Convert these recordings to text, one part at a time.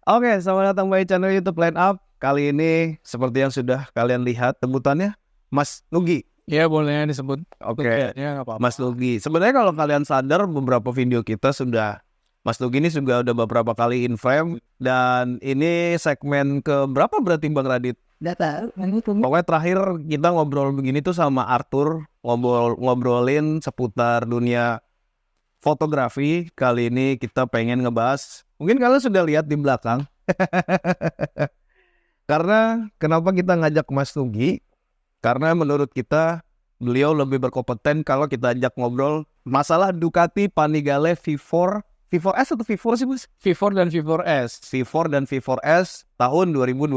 Oke, selamat datang di channel YouTube Line Up. Kali ini seperti yang sudah kalian lihat sebutannya Mas Nugi. Ya boleh disebut. Oke, Ya nggak apa-apa. Mas Nugi. Sebenarnya kalau kalian sadar beberapa video kita sudah Mas Nugi ini juga udah beberapa kali in frame dan ini segmen ke berapa berarti Bang Radit? Data. Pokoknya terakhir kita ngobrol begini tuh sama Arthur, ngobrolin seputar dunia fotografi. Kali ini kita pengen ngebahas, mungkin kalian sudah lihat di belakang. Karena kenapa kita ngajak Mas Nugi? Karena menurut kita beliau lebih berkompeten kalau kita ajak ngobrol masalah Ducati Panigale V4. V4S atau V4 sih Mas? V4 dan V4S V4 dan V4S tahun 2025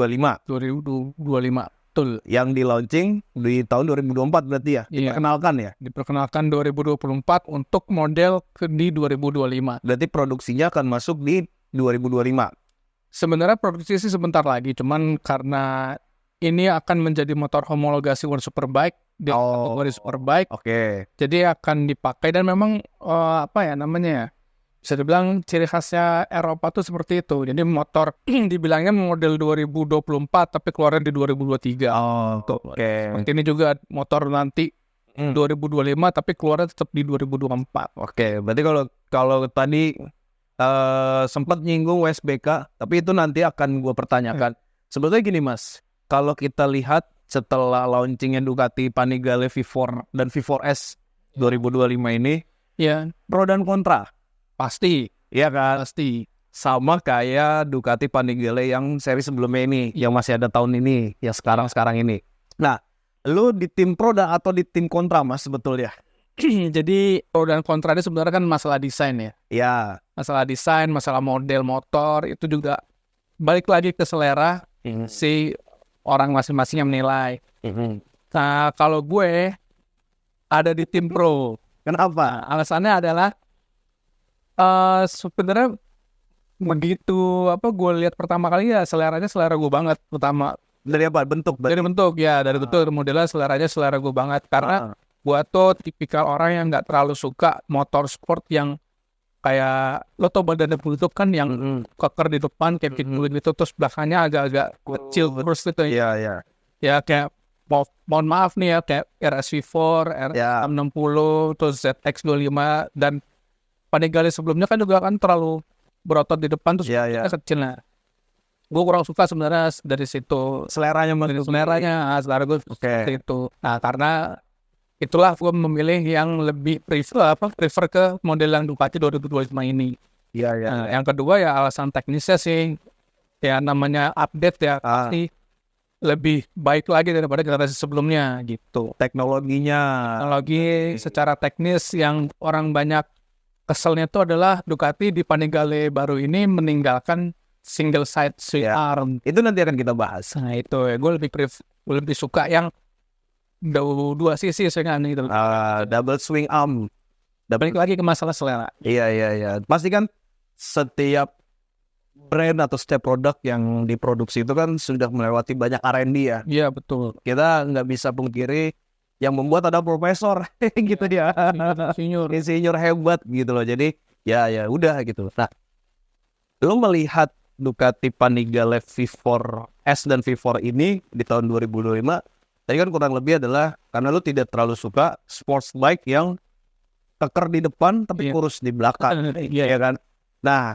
2025 betul. yang di launching di tahun 2024 berarti ya? Iya. Diperkenalkan ya? Diperkenalkan 2024 untuk model di 2025. Berarti produksinya akan masuk di 2025. Sebenarnya produksi sih sebentar lagi, cuman karena ini akan menjadi motor homologasi World Superbike di kategori Superbike, Oke. jadi akan dipakai dan memang bisa dibilang ciri khasnya Eropa tuh seperti itu. Jadi motor dibilangnya model 2024 tapi keluarnya di 2023. Oke. Seperti ini juga motor nanti 2025 tapi keluarnya tetap di 2024. Oke, berarti kalau tadi sempat nyinggung WSBK, tapi itu nanti akan gue pertanyakan. Sebetulnya gini Mas, kalau kita lihat setelah launchingnya Ducati Panigale V4 dan V4S 2025 ini, ya pro dan kontra. Pasti, Iya kan? pasti. Sama kayak Ducati Panigale yang seri sebelumnya ini, yang masih ada tahun ini, yang sekarang ini. Nah, lu di tim pro atau di tim kontra Mas sebetulnya? Jadi pro dan kontra ini sebenarnya kan masalah desain ya. Ya. Masalah desain, masalah model motor, itu juga balik lagi ke selera si orang masing-masing yang menilai. Nah, kalau gue ada di tim pro. Kenapa? Nah, alasannya adalah sebenarnya begitu gue lihat pertama kali ya seleranya selera gue banget pertama. Dari apa? Bentuk? Dari bentuk ya, dari bentuk modelnya seleranya selera gue banget karena gue tuh tipikal orang yang nggak terlalu suka motor sport yang kayak lo tau badannya butuh kan yang keker di depan kayak pitbull gitu, terus belakangnya agak-agak kecil terus gitu ya. Iya. Ya kayak mohon maaf nih ya kayak RSV4, R660, terus ZX25 dan Panigale sebelumnya kan juga kan terlalu berotot di depan terus kecil. Nah, gue kurang suka sebenarnya dari situ Seleranya selera gue seperti itu. Nah, karena itulah gue memilih yang lebih prefer ke model yang Ducati 2025 ini. Iya. Nah, yang kedua ya alasan teknisnya sih, ya namanya update ya pasti lebih baik lagi daripada generasi sebelumnya gitu. Teknologi Secara teknis yang orang banyak keselnya itu adalah Ducati di Panigale baru ini meninggalkan single side swing arm. Itu nanti akan kita bahas. Nah itu ya, gue lebih suka yang dua sisi swingan itu. Double swing arm. Balik lagi ke masalah selera. Iya. Pasti kan setiap brand atau setiap produk yang diproduksi itu kan sudah melewati banyak R&D ya. Iya betul. Kita nggak bisa pungkiri yang membuat ada profesor gitu ya. Insinyur hebat gitu loh. Jadi ya udah gitu. Nah, lo melihat Ducati Panigale V4S dan V4 ini di tahun 2025 tadi kan kurang lebih adalah karena lo tidak terlalu suka sports bike yang keker di depan tapi kurus di belakang. Iya kan? Nah,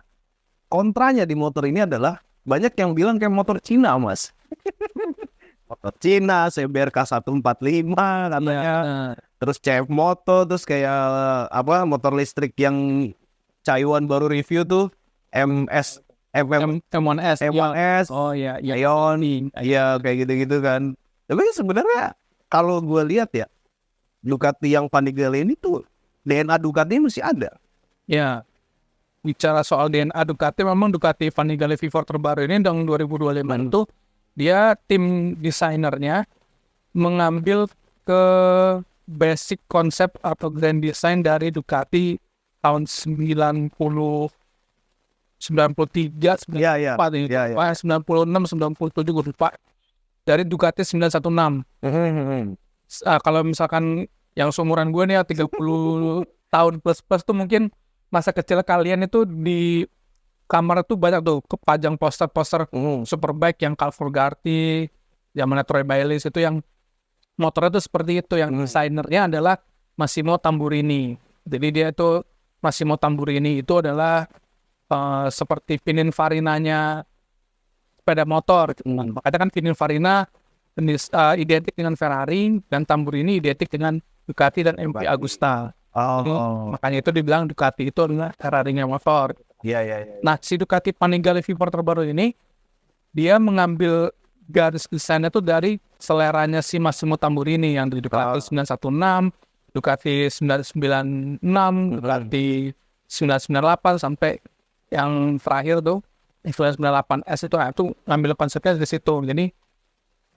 kontranya di motor ini adalah banyak yang bilang kayak motor Cina, Mas. Motor Cina, CBR K145 katanya. Terus CF Moto, terus kayak motor listrik yang Caiwan baru review tuh M1S. Oh iya. Ion. Iya kayak gitu-gitu kan. Tapi sebenarnya kalau gue lihat ya Ducati yang Panigale ini tuh DNA Ducati masih ada. Ya. Bicara soal DNA Ducati, memang Ducati Panigale V4 terbaru ini tahun 2025 itu dia tim desainernya mengambil ke basic konsep atau grand design dari Ducati tahun 93, 94 ini. 96, 97 gue lupa. Dari Ducati 916. Kalau misalkan yang seumuran gue nih ya 30 tahun plus tuh mungkin masa kecil kalian itu di kamar tuh banyak tuh kepajang poster-poster Superbike yang Cal Forgarty, yang mana Troy Bayliss itu yang motornya tuh seperti itu, yang desainernya adalah Massimo Tamburini. Jadi dia tuh Massimo Tamburini itu adalah seperti Pininfarinanya sepeda motor. Makanya kan Pininfarina identik dengan Ferrari dan Tamburini identik dengan Ducati dan MP Agusta. Makanya itu dibilang Ducati itu adalah Ferrari-nya motor. Iya. Nah, si Ducati Panigale V4 terbaru ini dia mengambil garis desainnya tuh dari seleranya si Massimo Tamburini yang dari Ducati 916, Ducati 996, Ducati 998 sampai yang terakhir tuh 998S itu ngambil konsepnya dari situ. Jadi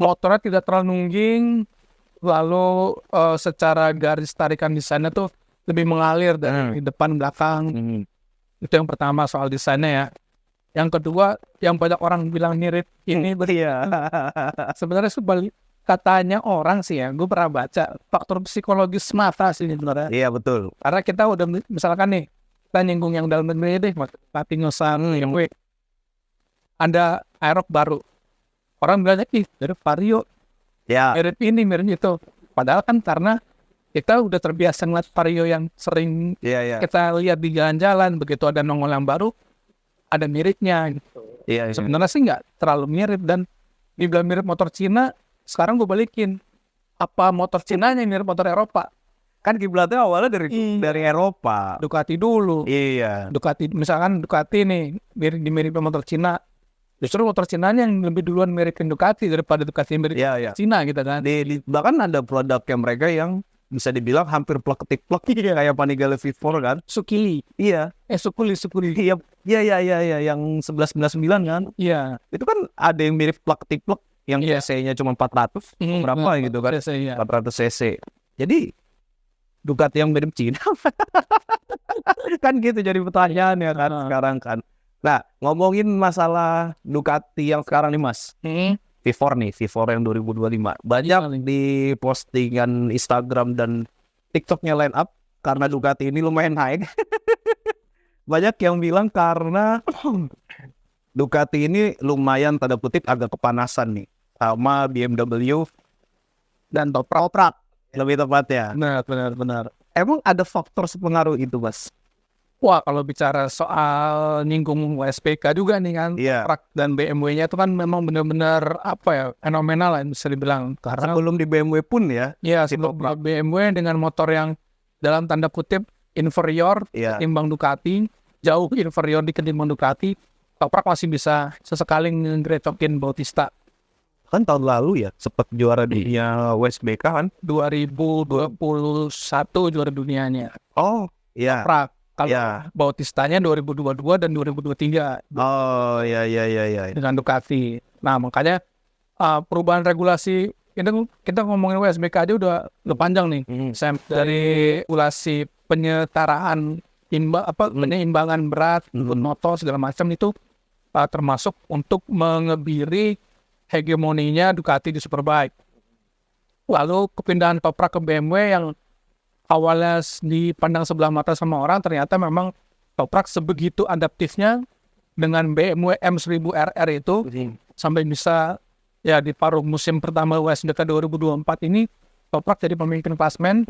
motornya tidak terlalu nungging, lalu secara garis tarikan desainnya tuh lebih mengalir dari depan belakang. Itu yang pertama soal desainnya ya. Yang kedua, yang banyak orang bilang mirip ini sebenarnya sebalik katanya orang sih ya, gue pernah baca faktor psikologis semata sih sebenarnya. Iya betul. Karena kita udah misalkan nih, kita nyinggung yang dalam negeri deh, Patingosan, ada Aerox baru. Orang bilangnya, dari Vario, mirip ini, mirip itu. Padahal kan karena kita udah terbiasa ngeliat Vario yang sering kita lihat di jalan-jalan, begitu ada nongol yang baru, ada miripnya gitu. Sebenarnya sih nggak terlalu mirip, dan dibilang mirip motor Cina, sekarang gue balikin. Apa motor Cina yang mirip motor Eropa? Kan kiblatnya awalnya dari Eropa. Ducati dulu. Ducati, misalkan Ducati nih, mirip motor Cina. Justru motor Cina yang lebih duluan mirikin Ducati daripada Ducati mirip Cina gitu kan. Bahkan ada produknya mereka yang bisa dibilang hampir plek-ketik-plek kayak Panigale V4 kan. Sukili. Sukuli. Iya, yang 1199 kan. Iya. Itu kan ada yang mirip plek-ketik-plek yang cc-nya cuma 400 berapa gitu kan. 400 cc. Jadi Ducati yang mirip Cina. Kan gitu jadi pertanyaan ya kan sekarang kan. Nah, ngomongin masalah Ducati yang sekarang nih Mas. V4 yang 2025. Banyak di postingan Instagram dan TikToknya line up karena Ducati ini lumayan naik. Banyak yang bilang karena Ducati ini lumayan tanda kutip agak kepanasan nih sama BMW dan Toprak lebih tepatnya. Benar. Emang ada faktor sepengaruh itu, Mas? Wah, kalau bicara soal nyinggung WSPK juga nih kan, Toprak dan BMW-nya itu kan memang benar-benar fenomenal lah bisa dibilang. Karena sebelum di BMW pun ya. Iya, sebelum BMW dengan motor yang dalam tanda kutip inferior ketimbang Ducati, jauh inferior diketimbang Ducati, Toprak masih bisa sesekali ngerecokin Bautista. Kan tahun lalu ya sempat juara dunia WSBK kan, 2021 juara dunianya. Oh iya. Toprak. Kalau Bautistanya 2022 dan 2023. Oh iya. Dengan Ducati. Nah makanya perubahan regulasi, kita ngomongin WSBK aja udah panjang nih. Dari regulasi penyetaraan penyeimbangan berat, motor segala macam itu termasuk untuk mengebiri hegemoninya Ducati di Superbike. Lalu kepindahan Toprak ke BMW yang awalnya dipandang sebelah mata sama orang, ternyata memang Toprak sebegitu adaptifnya dengan BMW M1000RR itu sampai bisa di paruh musim pertama WSBK 2024 ini Toprak jadi pemimpin klasmen,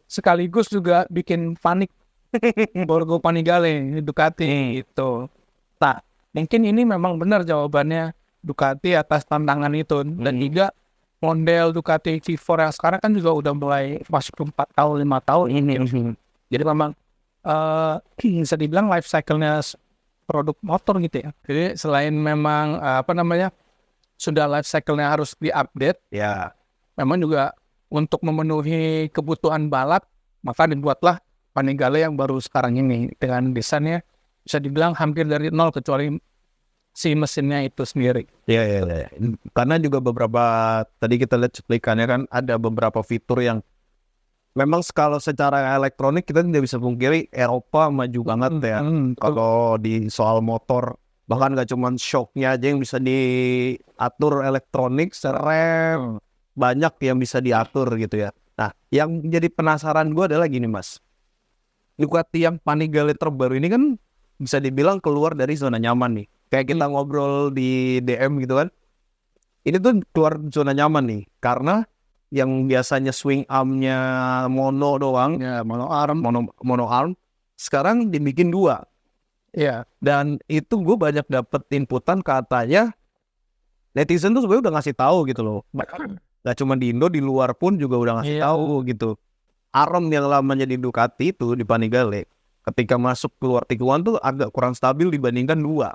sekaligus juga bikin panik Borgo Panigale Ducati gitu. Nah, mungkin ini memang benar jawabannya Ducati atas tantangan itu, dan juga model Ducati V4 yang sekarang kan juga udah mulai masuk ke 4 tahun, 5 tahun ini. Jadi memang bisa dibilang life cycle-nya produk motor gitu ya. Jadi selain memang sudah life cycle-nya harus di-update, memang juga untuk memenuhi kebutuhan balap, maka dibuatlah Panigale yang baru sekarang ini dengan desainnya bisa dibilang hampir dari nol kecuali si mesinnya itu sendiri. Iya. Karena juga beberapa, tadi kita lihat cuplikannya kan, ada beberapa fitur yang memang kalau secara elektronik kita tidak bisa pungkiri Eropa maju banget ya. Kalau di soal motor, bahkan gak cuma shocknya aja yang bisa diatur elektronik, rem, banyak yang bisa diatur gitu ya. Nah, yang jadi penasaran gue adalah gini Mas. Ducati yang Panigale terbaru ini kan bisa dibilang keluar dari zona nyaman nih. Kayak kita ngobrol di DM gitu kan. Ini tuh keluar zona nyaman nih, karena yang biasanya swing armnya mono doang, Ya, mono arm. mono arm, sekarang dibikin 2. Iya. Dan itu gue banyak dapet inputan, katanya netizen tuh sebenarnya udah ngasih tahu gitu loh. Gak cuma di Indo, di luar pun juga udah ngasih tahu gitu. Arm yang lamanya di Ducati itu, di Panigale, ketika masuk keluar tikungan tuh agak kurang stabil dibandingkan 2.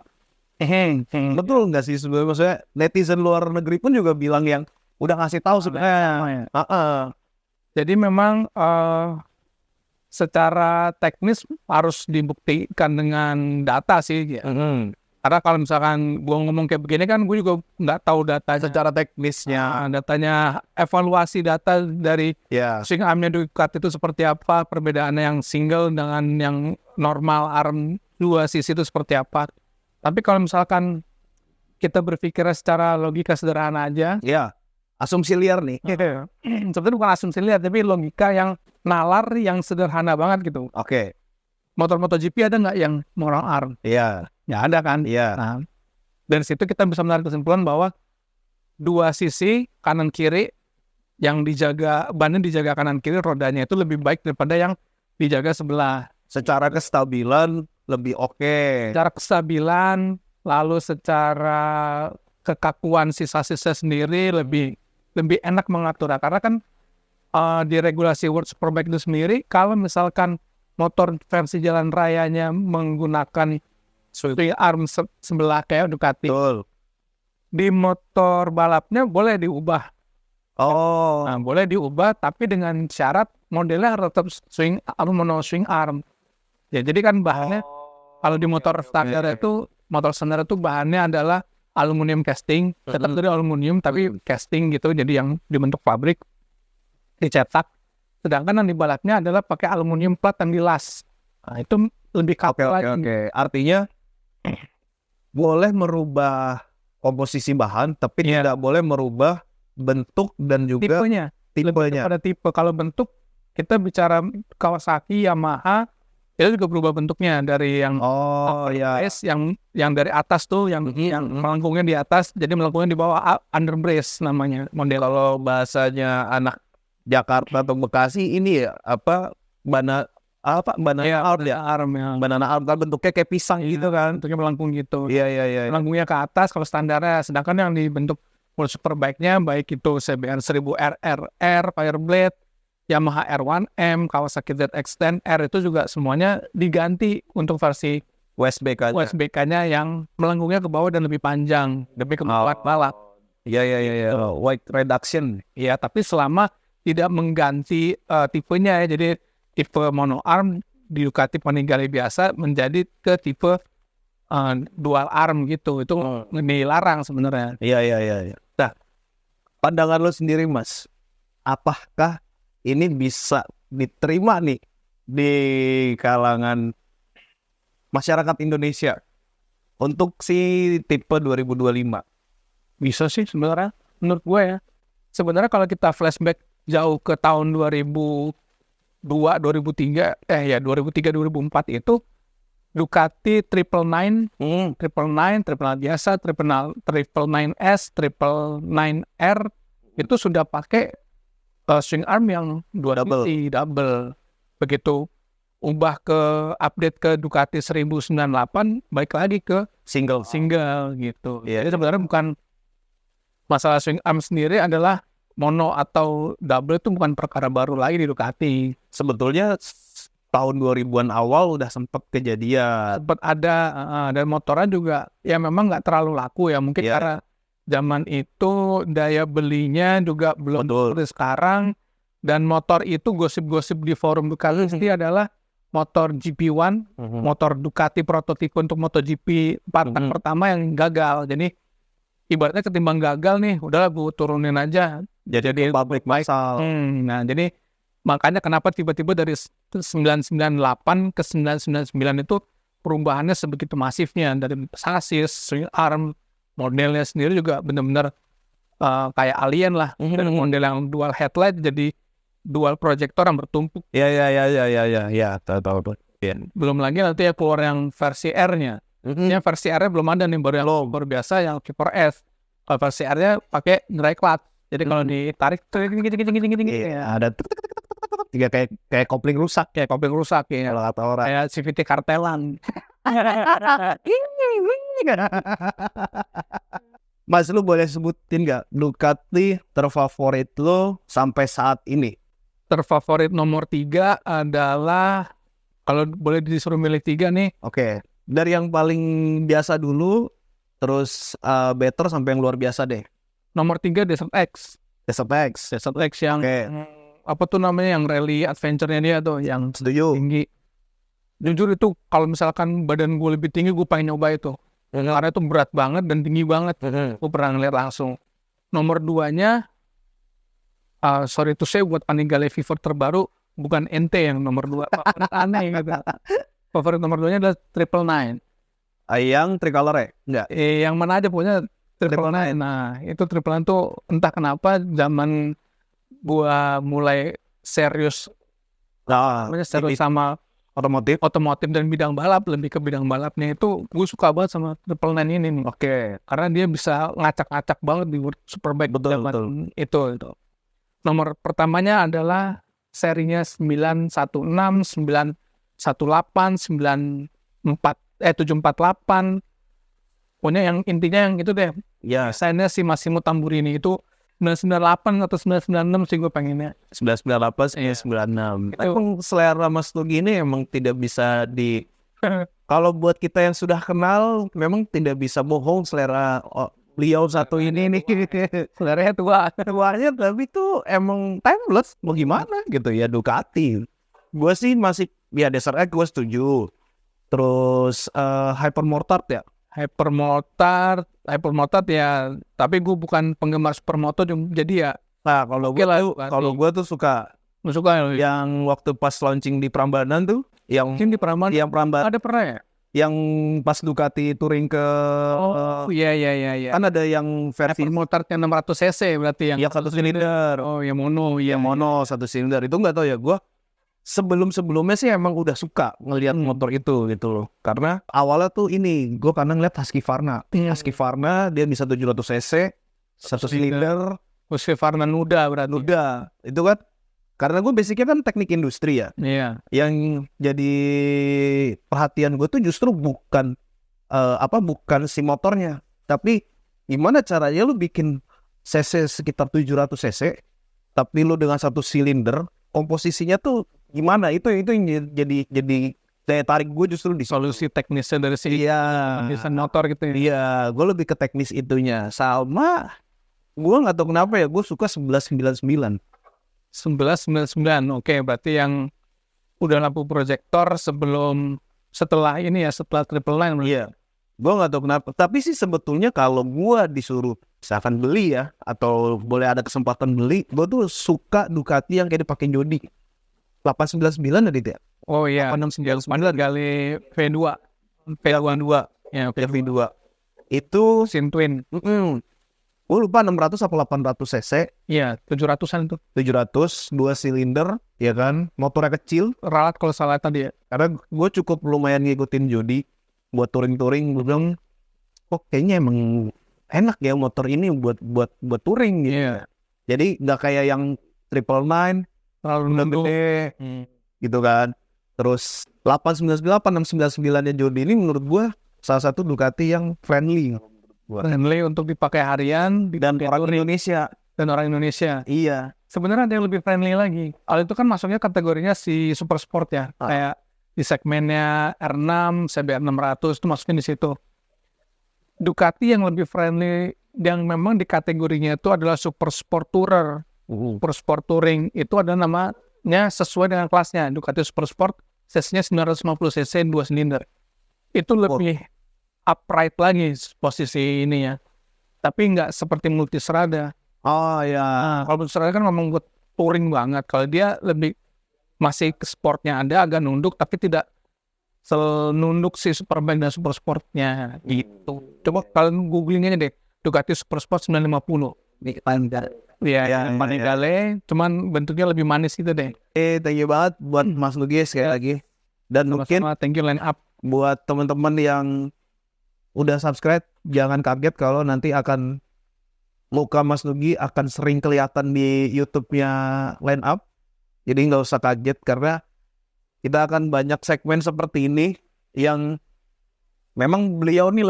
Betul nggak sih sebenarnya? Maksudnya netizen luar negeri pun juga bilang yang udah ngasih tahu sebenarnya. Jadi memang secara teknis harus dibuktikan dengan data sih. Ya. Karena kalau misalkan gue ngomong kayak begini kan, gue juga nggak tahu data Secara teknisnya, datanya, evaluasi data dari swing armnya Ducati itu seperti apa, perbedaannya yang single dengan yang normal arm 2 sisi itu seperti apa. Tapi kalau misalkan kita berpikir secara logika sederhana aja, ya asumsi liar nih. Sebenarnya bukan asumsi liar, tapi logika yang nalar, yang sederhana banget gitu. Oke. Motor MotoGP ada nggak yang mono arm? Iya. Ya ada kan? Iya. Nah, dari situ kita bisa menarik kesimpulan bahwa 2 sisi kanan kiri yang dijaga, bannya dijaga kanan kiri, rodanya itu lebih baik daripada yang dijaga sebelah. Secara kestabilan lebih oke. Secara kestabilan, lalu secara kekakuan sisa-sisa sendiri lebih enak mengatur. Karena kan di regulasi World Superbike itu sendiri, kalau misalkan motor versi jalan rayanya menggunakan swing arm sebelah kayak Ducati, Betul. di motor balapnya boleh diubah. Oh. Nah, boleh diubah, tapi dengan syarat modelnya harus tetap swing arm, mono swing arm. Ya, jadi kan bahannya kalau di motor standar itu, motor standar itu bahannya adalah aluminium casting, tetap dari aluminium tapi casting gitu, jadi yang dibentuk pabrik, dicetak. Sedangkan yang di balapnya adalah pakai aluminium plat yang dilas. Nah, itu lebih kapal lagi. Oke. Artinya boleh merubah komposisi bahan, tapi tidak boleh merubah bentuk dan juga tipenya. Pada tipe. Kalau bentuk, kita bicara Kawasaki, Yamaha, itu juga berubah bentuknya dari yang brace, yang dari atas tuh, yang melengkungnya di atas, jadi melengkungnya di bawah, under brace namanya model. Kalau bahasanya anak Jakarta atau Bekasi ini ya banana arm ya. Banana arm kan bentuknya kayak pisang gitu kan. Bentuknya melengkung gitu. Iya. Melengkungnya ke atas kalau standarnya. Sedangkan yang dibentuk World Superbike-nya, baik itu CBR 1000 RRR, Fireblade, Yamaha R1M, Kawasaki ZX-10R, itu juga semuanya diganti untuk versi WSBK-nya yang melengkungnya ke bawah dan lebih panjang, lebih ke balap. Iya. Weight reduction. Iya, tapi selama tidak mengganti tipenya ya. Jadi tipe mono arm di Ducati Panigale biasa menjadi ke tipe dual arm gitu. Itu dilarang sebenarnya. Iya. Nah, pandangan lo sendiri, Mas, apakah ini bisa diterima nih di kalangan masyarakat Indonesia untuk si tipe 2025? Bisa sih sebenarnya, menurut gue ya. Sebenarnya kalau kita flashback jauh ke tahun 2002, 2003, 2004 itu Ducati 999, 999 biasa, 999S, 999R itu sudah pakai swing arm yang double. Begitu ubah ke update ke Ducati 1098, balik lagi ke single gitu. Jadi sebenarnya bukan masalah swing arm sendiri, adalah mono atau double itu bukan perkara baru lagi di Ducati. Sebetulnya tahun 2000-an awal udah sempat kejadian. Sempat ada, dan motornya juga ya memang nggak terlalu laku ya. Mungkin karena zaman itu daya belinya juga belum seperti sekarang. Dan motor itu gosip-gosip di forum Ducati adalah motor GP1, motor Ducati prototipe untuk MotoGP pertama yang gagal. Jadi ibaratnya ketimbang gagal nih, udahlah gue turunin aja. Jadi pabrik massal. Nah, jadi makanya kenapa tiba-tiba dari 998 ke 999 itu perubahannya sebegitu masifnya. Dari sasis, swing arm, modelnya sendiri juga benar-benar kayak alien lah. Dari model yang dual headlight jadi dual projector yang bertumpuk. Iya, tahu. Belum lagi nanti ya keluar yang versi R-nya. Yang versi R-nya belum ada nih, baru yang baru biasa yang Viper S. Kalau versi R-nya pakai dry clutch. Jadi kalau ditarik ya ada tiga kayak kopling rusak kayak kopling rusak ya. kalau kata orang. Kayak CVT kartelan. Mas, lu boleh sebutin nggak Ducati terfavorit lo sampai saat ini? Terfavorit nomor 3 adalah, kalau boleh disuruh milih 3 nih. Oke. Dari yang paling biasa dulu, terus better sampai yang luar biasa deh. Nomor 3 Desert X. Desert X. Desert X yang apa tuh namanya, yang rally adventure-nya dia tuh, yang Setuju. tinggi. Jujur itu kalau misalkan badan gue lebih tinggi, gue pengen nyoba itu. Karena itu berat banget dan tinggi banget. Gue pernah ngeliat langsung. Nomor 2-nya, sorry to say, buat Panigale Fever terbaru, bukan NT yang nomor 2. Aneh gitu. Favorit nomor 2-nya adalah 999. Yang tricolor ya? Enggak. Yang mana aja punya 999. Nah, itu 999 tuh entah kenapa zaman gua mulai serius sama otomotif dan bidang balap, lebih ke bidang balapnya itu, gue suka banget sama 999 ini nih. Oke. Karena dia bisa ngacak-ngacak banget di Superbike. Betul. Itu. Nomor pertamanya adalah serinya 916, 918, 748. Pokoknya yang intinya yang itu deh. Ya. Desainnya si Massimo Tamburini itu 998 atau 996 sih gue pengennya. 998, 996. Emang selera Mas Nugi ini emang tidak bisa di... Kalau buat kita yang sudah kenal, memang tidak bisa bohong selera beliau satu ini nih. Seleranya tuanya, tapi itu emang timeless. Mau gimana gitu ya, Ducati. Gue sih masih, ya Desert X gue setuju. Terus Hypermotard ya. Hypermotard ya, tapi gue bukan penggemar supermoto, jadi ya. Nah, kalau gue tuh suka yang waktu pas launching di Prambanan tuh, yang di Prambanan, yang Prambanan ada pernah ya? Yang pas Ducati touring ke iya. Kan ada yang versi Hypermotard yang 600 cc berarti yang satu silinder. Oh, yang mono, mono satu silinder. Itu nggak tahu ya, gue sebelumnya sih emang udah suka ngelihat motor itu gitu loh. Karena awalnya tuh gue karena ngeliat Husqvarna. Husqvarna dia bisa 700 cc, satu silinder. Husqvarna Nuda berarti. Nuda. Itu kan karena gue basicnya kan teknik industri ya. Iya. Yang jadi perhatian gue tuh justru bukan si motornya, tapi gimana caranya lu bikin cc sekitar 700 cc, tapi lu dengan satu silinder, komposisinya tuh gimana, itu yang jadi daya tarik gue justru di solusi teknisnya dari desain motor gitu ya. Iya, gue lebih ke teknis itunya. Sama gue nggak tahu kenapa ya, gue suka 1199. Oke, berarti yang udah lampu proyektor setelah 999. Iya, gue nggak tahu kenapa. Tapi sih sebetulnya kalau gue disuruh misalkan beli ya, atau boleh ada kesempatan beli, gue tuh suka Ducati yang kayak dipakai Jody. 899 ada ya? Oh iya, 899 kali V2. Ya, V2. Itu Sintwin. Gue lupa 600 atau 800 cc. Iya, 700-an tuh. 700, 2 silinder, ya kan? Motornya kecil. Ralat kalau salah tadi ya. Karena gue cukup lumayan ngikutin Jody buat touring-touring. Gue bilang, kayaknya emang enak ya motor ini buat touring gitu. Iya. Jadi nggak kayak yang 999 terlalu gede gitu kan. Terus 899, 699 nya Jody ini menurut gue salah satu Ducati yang friendly untuk dipakai harian dan orang Indonesia. Iya. Sebenarnya ada yang lebih friendly lagi. Kalau itu kan masuknya kategorinya si super sport ya. Kayak di segmennya R6, CBR 600 itu masuknya di situ. Ducati yang lebih friendly yang memang di kategorinya itu adalah super sport tourer. Super sport touring itu ada namanya sesuai dengan kelasnya. Ducati Super Sport cc-nya 950 cc 2 silinder. Itu lebih upright lagi posisi ini ya. Tapi nggak seperti Multistrada. Oh ya. Nah, kalau Multistrada kan memang buat touring banget. Kalau dia lebih masih ke sportnya ada, agak nunduk tapi tidak senunduk si Superbike dan Super Sportnya gitu. Coba kalian googling aja deh, Ducati Super Sport 950. Iya, Panigale, cuman bentuknya lebih manis gitu deh. Thank you banget buat Mas Nugi sekali lagi. Dan mungkin thank you line up buat teman-teman yang udah subscribe, jangan kaget kalau nanti akan muka Mas Nugi akan sering kelihatan di YouTube-nya line up. Jadi nggak usah kaget karena kita akan banyak segmen seperti ini yang memang beliau nih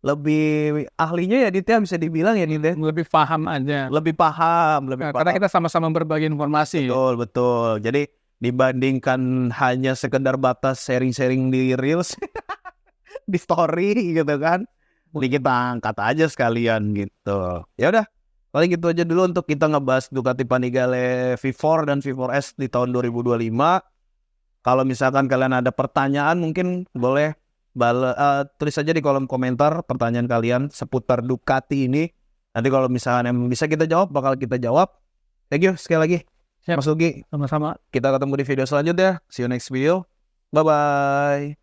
lebih ahlinya ya Dit ya, bisa dibilang ya Dit ya. lebih paham aja. Lebih paham. Karena kita sama-sama berbagi informasi. Betul. Jadi dibandingkan hanya sekedar batas sharing-sharing di Reels, di story gitu kan. Ini kita angkat aja sekalian gitu. Ya udah, paling gitu aja dulu untuk kita ngebahas Ducati Panigale V4 dan V4S di tahun 2025. Kalau misalkan kalian ada pertanyaan mungkin boleh tulis aja di kolom komentar pertanyaan kalian seputar Ducati ini. Nanti kalau misalkan yang bisa kita jawab, bakal kita jawab. Thank you sekali lagi. Siap. Mas Nugi. Sama-sama. Kita ketemu di video selanjutnya. See you next video. Bye-bye.